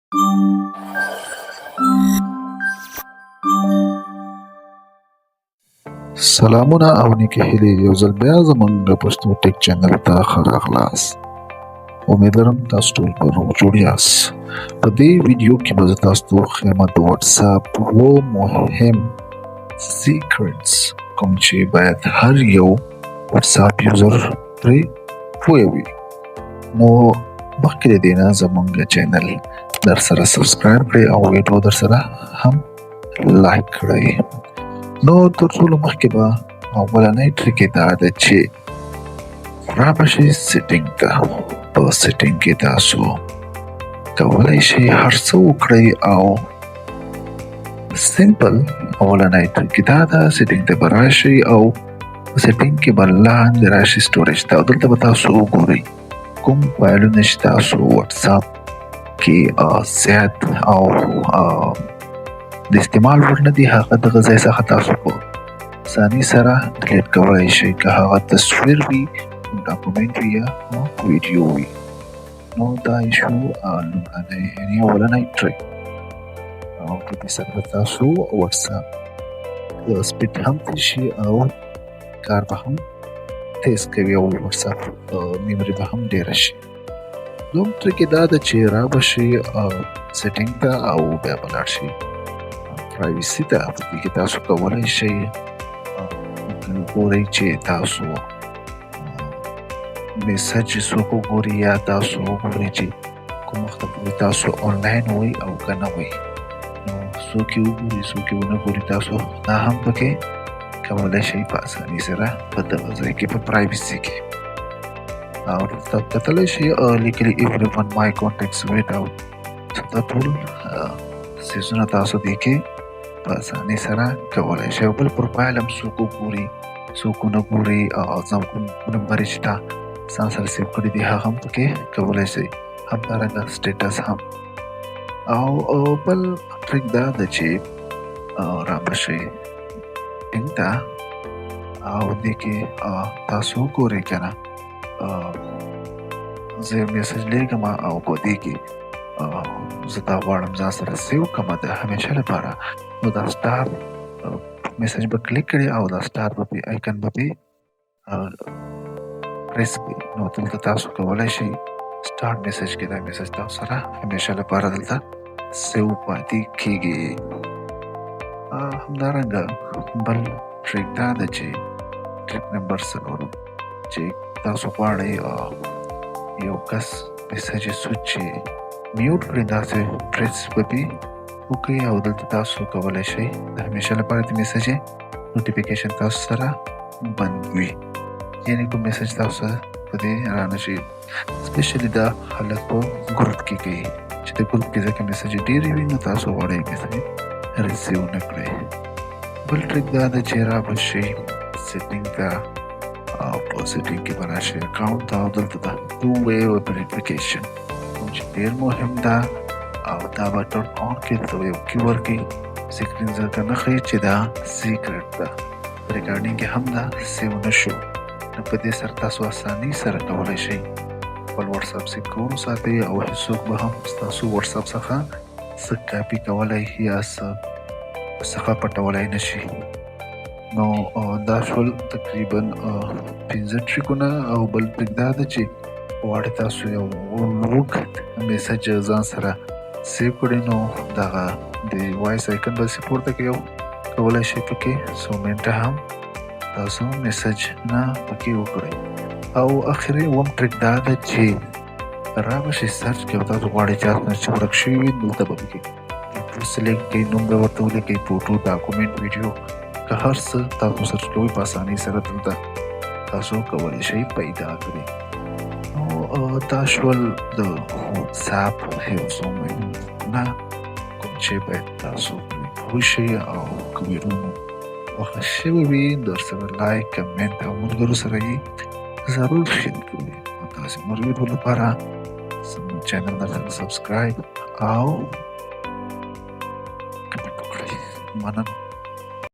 سلامونه او نیکې هیلې یو ځل بیا زموږ د پښتو ټیک چینل ته ښه راغلاست. امید لرم تاسو ټول په روغ جوړ یاست. په دې ویډیو کې به زه تاسو ته وښیم د واتساپ اووه مهم سیکرټس کوم چې باید هر یو واتساپ یوزر پرې پوه وي. نو مخکې له دې نه زموږ چینل در سره سبسکرایب کړئ او ویډیو در سره هم لایک کړئ. نو تر ټولو مخکې به اولنی ټریک یې دا ده چې رابشئ سیټینګ ته. په سیټینګ کې تاسو کولی شئ هر څه وکړئ او سمپل اولنی ټریک یې دا ده سیټینګ ته به راشئ او سیټینګ کې به لاندې راشئ سټوریج ته او دلته به تاسو وګورئ کوم فایلونه چې تاسو واتساپ کې زیات او د استعمال وړ نه دي هغه دغه ځای څخه تاسو په اسانۍ سره ډیلیټ کولی شئ که هغه تصویر وي ډاکومنټ وي یا ویډیو وي. نو دا یې شو لومړنی یعنې اولنی ټریک او په دې سره به تاسو واتساپ سپیډ هم تېز شي او کار به هم تیز کوي او واتساپ میموري به هم ډیره شي. دوم ټریک یې دا ده چې رابشئ سیټینګ ته او بیا به لاړ شئ پرایوسي ته. په دې کې تاسو کولی شئ ګورئ چې تاسو میسج څوک وګوري یا تاسو وګورئ چې کوم وخت پورې تاسو آنلاین وئ او که نه وئ. نو څوک یې وګوري څوک یې ونه ګوري تاسو دا هم پکې کولی شئ په اسانۍ سره په دغه ځای کې په پرایوسي کې. او دلته کتلی شئ لیکلي everyone my contacts without دا ټول څیزونه تاسو دې کې په اسانۍ سره کولی شئ. او بل پروفایل هم څوک وګوري څوک ونه ګوري کوم نمبر چې تا ځان سره سیو کړي دي هغه هم پکې کولی شئ. همدارنګه سټیټس هم. او بل ټریک دا ده چې رابشئ سیټینګ ته او دې کې تاسو وګورئ که نه زه یو میسج لیږم او په دې کې زه دا غواړم ځان سره سیو کړمه د همیشه لپاره. نو دا سټار میسج به کلیک کړئ او دا سټار به پې آیکن به پې پریس کړئ. نو دلته تاسو کولی شئ سټارټ میسج کې دا میسج تاسو سره همیشه لپاره دلته سیو پاتې کیږي. همدارنګه بل ټریک دا ده چې ټریک نمبر 4 چې تاسو غواړئ یو کس میسج یې سوچ چې میوټ کړئ داسې پریس به پې وکړئ او دلته تاسو کولی شئ د همیشه لپاره د میسج نوټیفیکیشن تاسو سره بند وي. یعنې کوم میسج تاسو سره په دې رانه شي. سپیشلي دا خلک په ګروپ کې کوي چې د ګروپ کې ځکه میسج ډېرې وي نو تاسو غواړئ میسج ریسیو نه کړئ. بل ټریک دا ده چې رابشئ سیټینګ ته او په سیټینګ کې به راشئ اکاونټ ته او دلته ده ټو وے ویریفیکیشن کوم چې ډېر مهم ده او دا به ټرن آن کړئ. دلته به یو کی ورکړئ سکرین درته نه ښیي چې دا سیکرټ ده ریکارډینګ یې هم ده سیو نه شو. نو په دې سره تاسو اسانۍ سره کولی شئ خپل واتساپ سکیور وساتئ او هېڅوک به هم ستاسو واتساپ څخه څه کاپي کولی یا څه څخه پټولی نه شي. نو دا شول تقریبا 5 ټریکونه. او بل ټریک دا ده چې غواړئ تاسو یو اوږد میسج ځان سره سیو کړئ نو دغه د وایس آیکن به سې پورته کړئ او کولی شئ پکې څو منټه هم تاسو میسج نه پکې وکړئ. او اخري اووم ټریک دا ده چې رابشئ سرچ کې او تاسو غواړئ چا نه چې ورک شوي وي دلته به پکې سلیکټ کړئ نوم به ورته ولیکئ فوټو ډاکومنټ ویډیو که هر څه تاسو سرچ کوئ په اسانۍ سره دلته تاسو کولی شئ پیدا کړئ. نو دا شول د واتساپ یو څو مهمونه کوم چې باید تاسو پرې پوه شئ او که ویډیو خوښه شوې وي در سره لایک کمنټ او ملګرو سره یې ضرور شیر کړئ. داسې نور ویډیو لپاره زموږ چینل در سره سبسکرایب او کمنټ وکړئ. مننه.